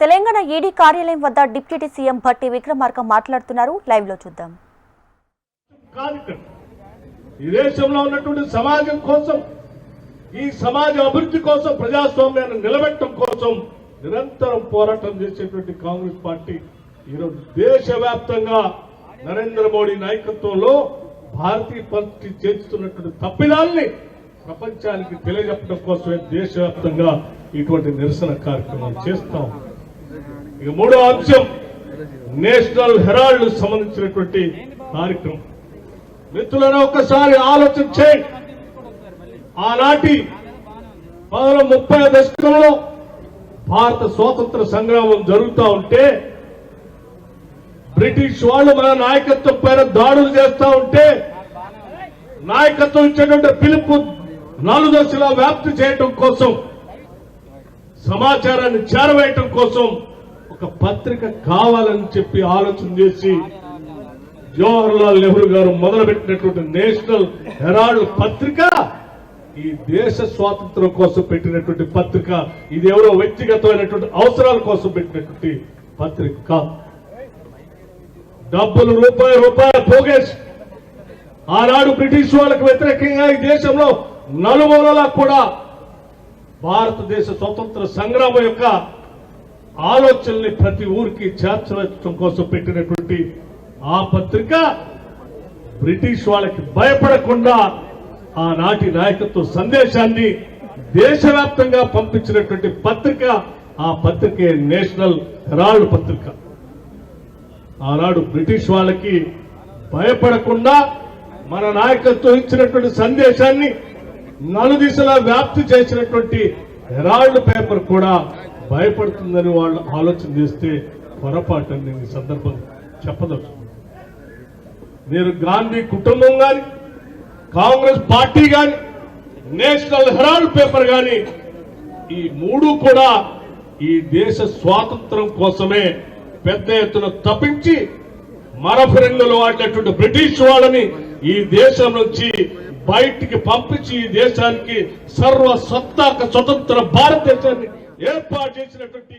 Telangana ED కార్యాలయం వద్ద deputy CM Bhatti Vikramarka మాట్లాడుతున్నారు. లైవ్ లో చూద్దాం. ఈ దేశంలో ఉన్నటువంటి సమాజం కోసం, ఈ సమాజ అభివృద్ధి కోసం, ప్రజాస్వామ్యాన్ని నిలబెట్టడం కోసం నిరంతరం పోరాటం చేసేటువంటి కాంగ్రెస్ పార్టీ ఈరోజు దేశవ్యాప్తంగా నరేంద్ర మోడీ నాయకత్వంలో భారతీయ పార్టీ చేస్తున్నటువంటి తప్పిదాల్ని ప్రపంచానికి తెలియజెప్పడం కోసమే దేశవ్యాప్తంగా ఇటువంటి నిరసన కార్యక్రమాలు చేస్తాం. ఇక మూడో అంశం నేషనల్ హెరాల్డ్ సంబంధించినటువంటి కార్యక్రమం. మిత్రులను ఒక్కసారి ఆలోచన చేయండి. ఆనాటి 1930 దశకంలో భారత స్వాతంత్ర సంగ్రామం జరుగుతూ ఉంటే బ్రిటిష్ వాళ్ళు మన నాయకత్వం పైన దాడులు చేస్తూ ఉంటే నాయకత్వం ఇచ్చేటువంటి పిలుపు నలుదశలా వ్యాప్తి చేయడం కోసం, సమాచారాన్ని చేరవేయటం కోసం ఒక పత్రిక కావాలని చెప్పి ఆలోచన చేసి జవహర్లాల్ నెహ్రూ గారు మొదలుపెట్టినటువంటి నేషనల్ హెరాల్డ్ పత్రిక ఈ దేశ స్వాతంత్రం కోసం పెట్టినటువంటి పత్రిక. ఇది ఎవరో వ్యక్తిగతమైనటువంటి అవసరాల కోసం పెట్టినటువంటి పత్రిక కాదు. డబ్బులు రూపాయి పోగేసి ఆనాడు బ్రిటిష్ వాళ్ళకు వ్యతిరేకంగా ఈ దేశంలో నలుమూలలా కూడా భారతదేశ స్వతంత్ర సంగ్రామం యొక్క ఆలోచనల్ని ప్రతి ఊరికి చేర్చడం కోసం పెట్టినటువంటి ఆ పత్రిక బ్రిటిష్ వాళ్ళకి భయపడకుండా ఆనాటి నాయకత్వ సందేశాన్ని దేశవ్యాప్తంగా పంపించినటువంటి పత్రిక. ఆ పత్రికే నేషనల్ హెరాల్డ్ పత్రిక. ఆనాడు బ్రిటిష్ వాళ్ళకి భయపడకుండా మన నాయకత్వం ఇచ్చినటువంటి సందేశాన్ని నలుదిశలా వ్యాప్తి చేసినటువంటి హెరాల్డ్ పేపర్ కూడా భయపడుతుందని వాళ్ళు ఆలోచన చేస్తే పొరపాటు నేను ఈ సందర్భం చెప్పదలుచు. మీరు గాంధీ కుటుంబం గాని, కాంగ్రెస్ పార్టీ గాని, నేషనల్ హెరాల్డ్ పేపర్ గాని, ఈ మూడు కూడా ఈ దేశ స్వాతంత్రం కోసమే పెద్ద ఎత్తున తప్పించి మరఫిరంగులు వాడినటువంటి బ్రిటిష్ వాళ్ళని ఈ దేశం నుంచి బయటికి పంపించి ఈ దేశానికి సర్వసత్తాక స్వతంత్ర భారతదేశాన్ని ఏర్పాటు చేసినటువంటి